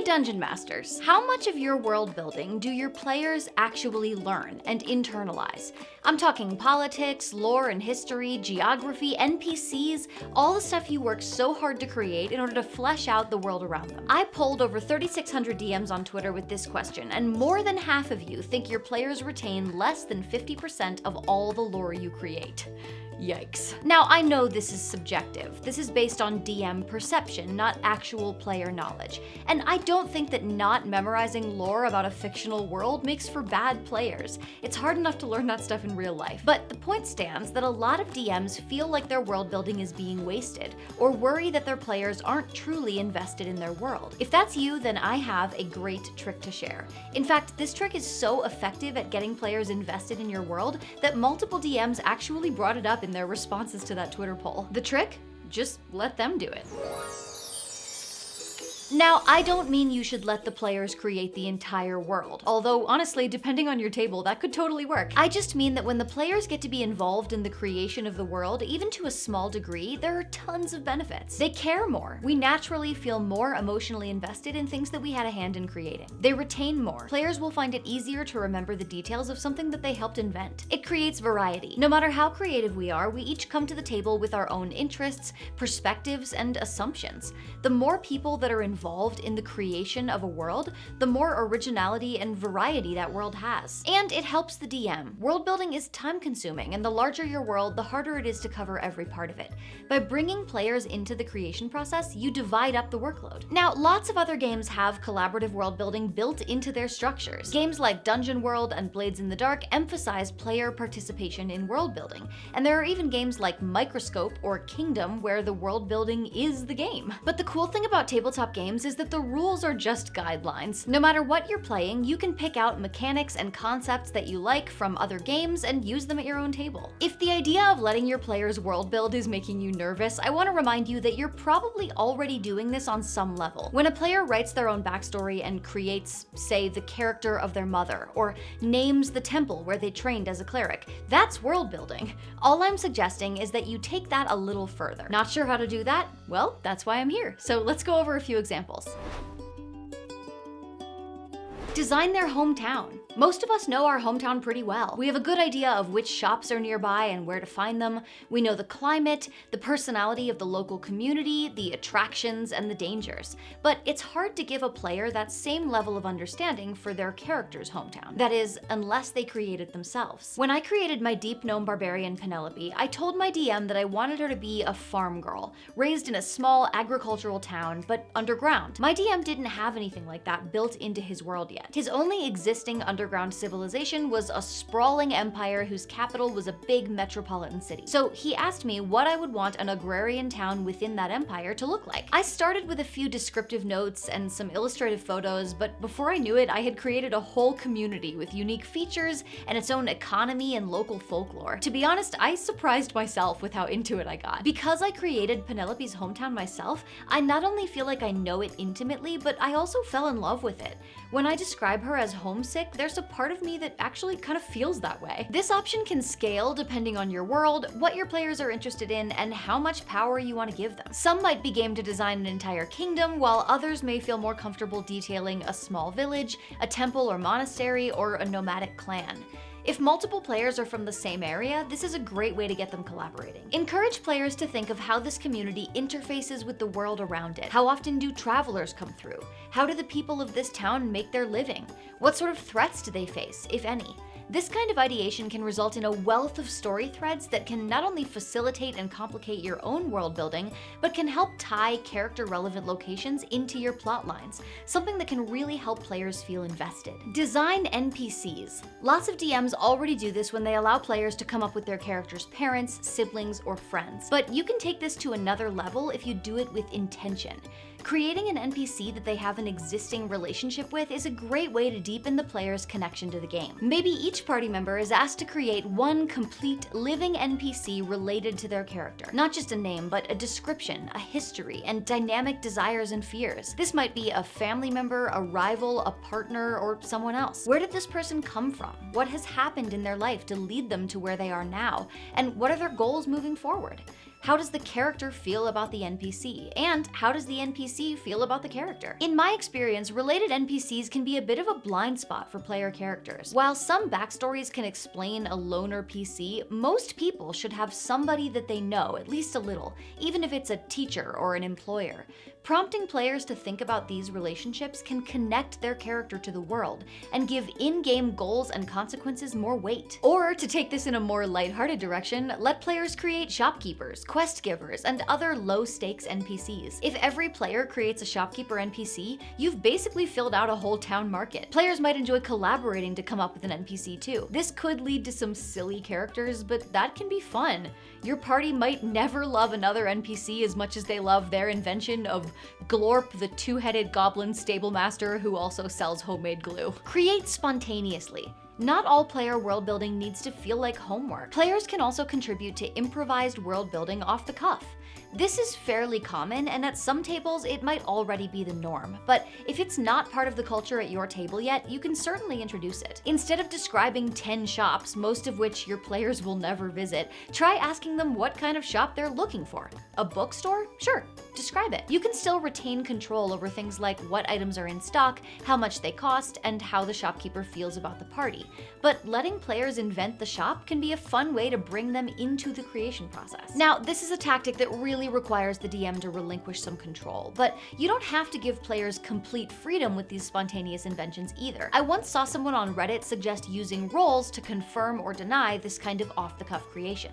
Dungeon Masters, how much of your world building do your players actually learn and internalize? I'm talking politics, lore and history, geography, NPCs, all the stuff you work so hard to create in order to flesh out the world around them. I polled over 3,600 DMs on Twitter with this question, and more than half of you think your players retain less than 50% of all the lore you create. Yikes. Now, I know this is subjective. This is based on DM perception, not actual player knowledge. And I don't think that not memorizing lore about a fictional world makes for bad players. It's hard enough to learn that stuff in real life. But the point stands that a lot of DMs feel like their world building is being wasted, or worry that their players aren't truly invested in their world. If that's you, then I have a great trick to share. In fact, this trick is so effective at getting players invested in your world that multiple DMs actually brought it up in their responses to that Twitter poll. The trick? Just let them do it. Now, I don't mean you should let the players create the entire world, although honestly, depending on your table, that could totally work. I just mean that when the players get to be involved in the creation of the world, even to a small degree, there are tons of benefits. They care more. We naturally feel more emotionally invested in things that we had a hand in creating. They retain more. Players will find it easier to remember the details of something that they helped invent. It creates variety. No matter how creative we are, we each come to the table with our own interests, perspectives, and assumptions. The more people that are involved in the creation of a world, the more originality and variety that world has. And it helps the DM. World building is time consuming, and the larger your world, the harder it is to cover every part of it. By bringing players into the creation process, you divide up the workload. Now, lots of other games have collaborative world building built into their structures. Games like Dungeon World and Blades in the Dark emphasize player participation in world building, and there are even games like Microscope or Kingdom where the world building is the game. But the cool thing about tabletop games is that the rules are just guidelines. No matter what you're playing, you can pick out mechanics and concepts that you like from other games and use them at your own table. If the idea of letting your players world build is making you nervous, I want to remind you that you're probably already doing this on some level. When a player writes their own backstory and creates, say, the character of their mother, or names the temple where they trained as a cleric, that's world building. All I'm suggesting is that you take that a little further. Not sure how to do that? Well, that's why I'm here. So let's go over a few examples. Design their hometown. Most of us know our hometown pretty well. We have a good idea of which shops are nearby and where to find them. We know the climate, the personality of the local community, the attractions, and the dangers. But it's hard to give a player that same level of understanding for their character's hometown. That is, unless they create it themselves. When I created my deep gnome barbarian Penelope, I told my DM that I wanted her to be a farm girl, raised in a small agricultural town, but underground. My DM didn't have anything like that built into his world yet. His only existing underground civilization was a sprawling empire whose capital was a big metropolitan city. So he asked me what I would want an agrarian town within that empire to look like. I started with a few descriptive notes and some illustrative photos, but before I knew it, I had created a whole community with unique features and its own economy and local folklore. To be honest, I surprised myself with how into it I got. Because I created Penelope's hometown myself, I not only feel like I know it intimately, but I also fell in love with it. When I describe her as homesick, there's a part of me that actually kind of feels that way. This option can scale depending on your world, what your players are interested in, and how much power you want to give them. Some might be game to design an entire kingdom, while others may feel more comfortable detailing a small village, a temple or monastery, or a nomadic clan. If multiple players are from the same area, this is a great way to get them collaborating. Encourage players to think of how this community interfaces with the world around it. How often do travelers come through? How do the people of this town make their living? What sort of threats do they face, if any? This kind of ideation can result in a wealth of story threads that can not only facilitate and complicate your own world building, but can help tie character-relevant locations into your plot lines, something that can really help players feel invested. Design NPCs. Lots of DMs already do this when they allow players to come up with their character's parents, siblings, or friends. But you can take this to another level if you do it with intention. Creating an NPC that they have an existing relationship with is a great way to deepen the player's connection to the game. Maybe each party member is asked to create one complete living NPC related to their character. Not just a name, but a description, a history, and dynamic desires and fears. This might be a family member, a rival, a partner, or someone else. Where did this person come from? What has happened in their life to lead them to where they are now? And what are their goals moving forward? How does the character feel about the NPC? And how does the NPC feel about the character? In my experience, related NPCs can be a bit of a blind spot for player characters. While some backstories can explain a loner PC, most people should have somebody that they know, at least a little, even if it's a teacher or an employer. Prompting players to think about these relationships can connect their character to the world and give in-game goals and consequences more weight. Or, to take this in a more lighthearted direction, let players create shopkeepers, quest givers, and other low-stakes NPCs. If every player creates a shopkeeper NPC, you've basically filled out a whole town market. Players might enjoy collaborating to come up with an NPC too. This could lead to some silly characters, but that can be fun. Your party might never love another NPC as much as they love their invention of Glorp, the two-headed goblin stable master who also sells homemade glue. Create spontaneously. Not all player world building needs to feel like homework. Players can also contribute to improvised world building off the cuff. This is fairly common, and at some tables it might already be the norm, but if it's not part of the culture at your table yet, you can certainly introduce it. Instead of describing 10 shops, most of which your players will never visit, try asking them what kind of shop they're looking for. A bookstore? Sure, describe it. You can still retain control over things like what items are in stock, how much they cost, and how the shopkeeper feels about the party. But letting players invent the shop can be a fun way to bring them into the creation process. Now, this is a tactic that really requires the DM to relinquish some control, but you don't have to give players complete freedom with these spontaneous inventions either. I once saw someone on Reddit suggest using rolls to confirm or deny this kind of off-the-cuff creation.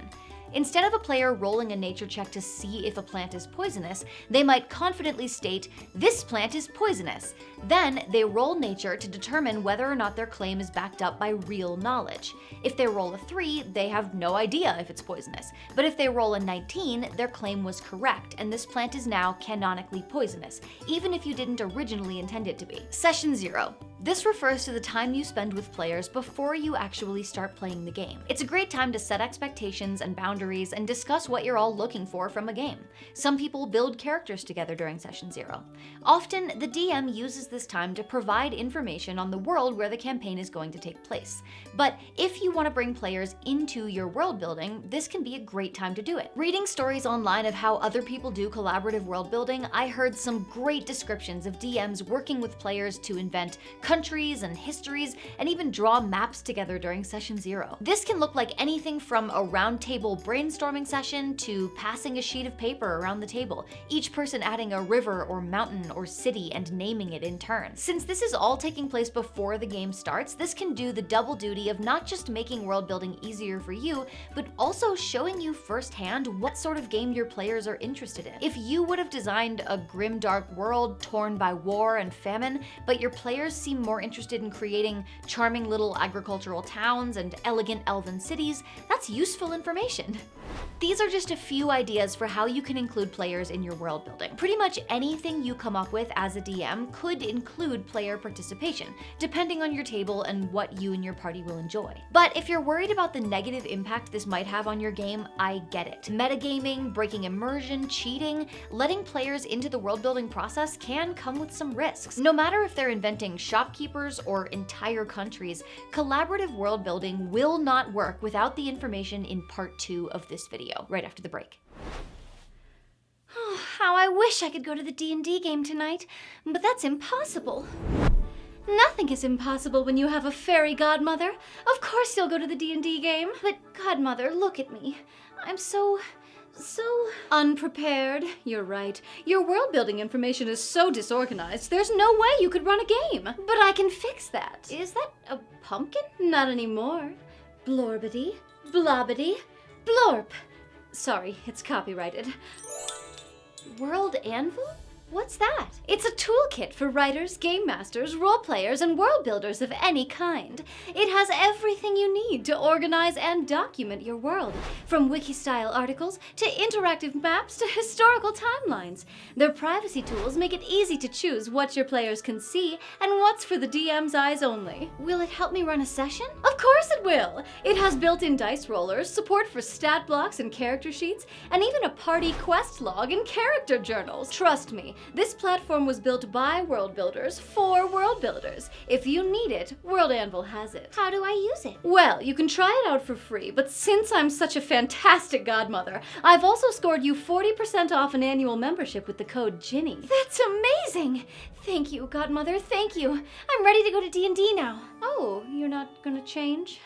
Instead of a player rolling a nature check to see if a plant is poisonous, they might confidently state, "This plant is poisonous." Then they roll nature to determine whether or not their claim is backed up by real knowledge. If they roll a 3, they have no idea if it's poisonous. But if they roll a 19, their claim was correct, and this plant is now canonically poisonous, even if you didn't originally intend it to be. Session 0. This refers to the time you spend with players before you actually start playing the game. It's a great time to set expectations and boundaries and discuss what you're all looking for from a game. Some people build characters together during Session 0. Often, the DM uses this time to provide information on the world where the campaign is going to take place. But if you want to bring players into your world building, this can be a great time to do it. Reading stories online of how other people do collaborative world building, I heard some great descriptions of DMs working with players to invent countries and histories, and even draw maps together during Session 0. This can look like anything from a roundtable brainstorming session to passing a sheet of paper around the table, each person adding a river or mountain or city and naming it in turn. Since this is all taking place before the game starts, this can do the double duty of not just making world building easier for you, but also showing you firsthand what sort of game your players are interested in. If you would have designed a grim dark world torn by war and famine, but your players seem more interested in creating charming little agricultural towns and elegant elven cities, that's useful information. These are just a few ideas for how you can include players in your world building. Pretty much anything you come up with as a DM could include player participation, depending on your table and what you and your party will enjoy. But if you're worried about the negative impact this might have on your game, I get it. Metagaming, breaking immersion, cheating, letting players into the world building process can come with some risks. No matter if they're inventing shopkeepers or entire countries, collaborative world building will not work without the information in part 2 of this video, right after the break. Oh, how I wish I could go to the D&D game tonight, but that's impossible. Nothing is impossible when you have a fairy godmother. Of course you'll go to the D&D game. But godmother, look at me. I'm so unprepared. You're right. Your world building information is so disorganized, there's no way you could run a game. But I can fix that. Is that a pumpkin? Not anymore. Blorbity, blobbity, blorp. Sorry, it's copyrighted. World Anvil? What's that? It's a toolkit for writers, game masters, role players, and world builders of any kind. It has everything you need to organize and document your world, from wiki-style articles to interactive maps to historical timelines. Their privacy tools make it easy to choose what your players can see and what's for the DM's eyes only. Will it help me run a session? Of course it will! It has built-in dice rollers, support for stat blocks and character sheets, and even a party quest log and character journals. Trust me, me. This platform was built by world builders for world builders. If you need it, World Anvil has it. How do I use it? Well, you can try it out for free, but since I'm such a fantastic godmother, I've also scored you 40% off an annual membership with the code Ginny. That's amazing! Thank you, godmother, thank you. I'm ready to go to D&D now. Oh, you're not gonna change?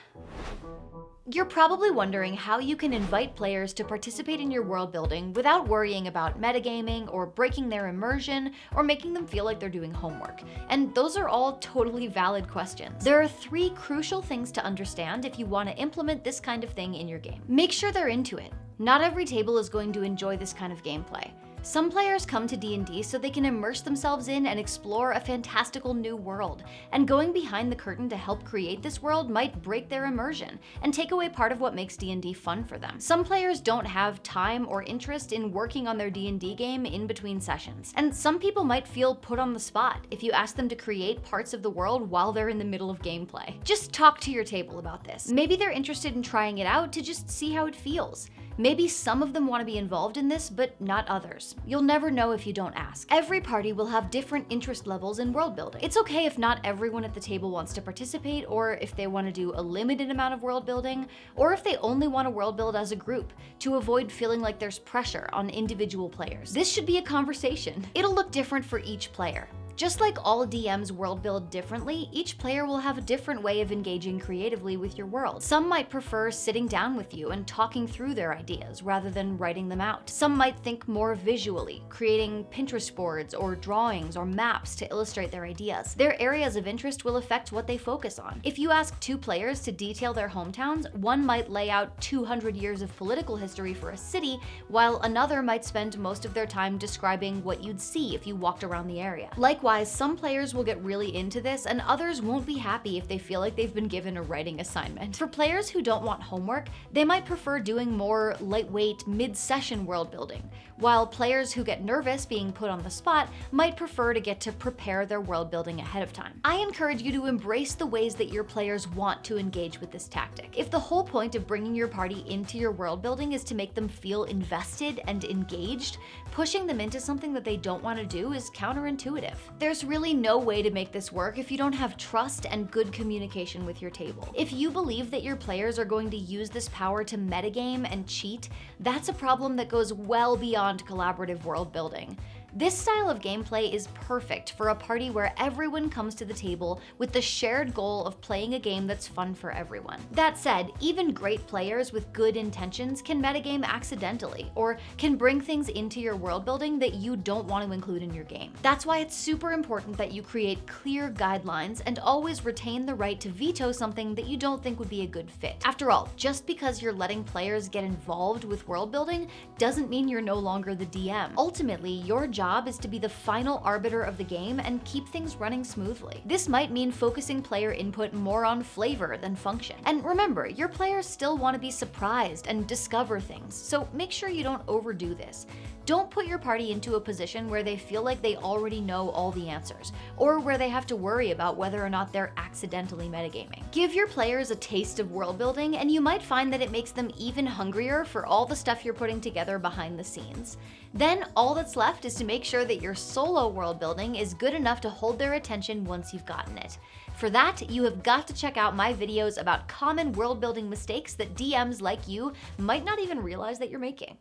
You're probably wondering how you can invite players to participate in your world building without worrying about metagaming or breaking their immersion or making them feel like they're doing homework. And those are all totally valid questions. There are 3 crucial things to understand if you want to implement this kind of thing in your game. Make sure they're into it. Not every table is going to enjoy this kind of gameplay. Some players come to D&D so they can immerse themselves in and explore a fantastical new world, and going behind the curtain to help create this world might break their immersion and take away part of what makes D&D fun for them. Some players don't have time or interest in working on their D&D game in between sessions, and some people might feel put on the spot if you ask them to create parts of the world while they're in the middle of gameplay. Just talk to your table about this. Maybe they're interested in trying it out to just see how it feels. Maybe some of them want to be involved in this, but not others. You'll never know if you don't ask. Every party will have different interest levels in world building. It's okay if not everyone at the table wants to participate, or if they want to do a limited amount of world building, or if they only want to world build as a group to avoid feeling like there's pressure on individual players. This should be a conversation. It'll look different for each player. Just like all DMs world build differently, each player will have a different way of engaging creatively with your world. Some might prefer sitting down with you and talking through their ideas rather than writing them out. Some might think more visually, creating Pinterest boards or drawings or maps to illustrate their ideas. Their areas of interest will affect what they focus on. If you ask 2 players to detail their hometowns, one might lay out 200 years of political history for a city, while another might spend most of their time describing what you'd see if you walked around the area. Likewise, some players will get really into this and others won't be happy if they feel like they've been given a writing assignment. For players who don't want homework, they might prefer doing more lightweight, mid-session world building, while players who get nervous being put on the spot might prefer to get to prepare their world building ahead of time. I encourage you to embrace the ways that your players want to engage with this tactic. If the whole point of bringing your party into your world building is to make them feel invested and engaged, pushing them into something that they don't want to do is counterintuitive. There's really no way to make this work if you don't have trust and good communication with your table. If you believe that your players are going to use this power to metagame and cheat, that's a problem that goes well beyond collaborative world building. This style of gameplay is perfect for a party where everyone comes to the table with the shared goal of playing a game that's fun for everyone. That said, even great players with good intentions can metagame accidentally, or can bring things into your world building that you don't want to include in your game. That's why it's super important that you create clear guidelines and always retain the right to veto something that you don't think would be a good fit. After all, just because you're letting players get involved with world building doesn't mean you're no longer the DM. Ultimately, your job is to be the final arbiter of the game and keep things running smoothly. This might mean focusing player input more on flavor than function. And remember, your players still want to be surprised and discover things, so make sure you don't overdo this. Don't put your party into a position where they feel like they already know all the answers, or where they have to worry about whether or not they're accidentally metagaming. Give your players a taste of world building, and you might find that it makes them even hungrier for all the stuff you're putting together behind the scenes. Then all that's left is to make sure that your solo world building is good enough to hold their attention once you've gotten it. For that, you have got to check out my videos about common world building mistakes that DMs like you might not even realize that you're making.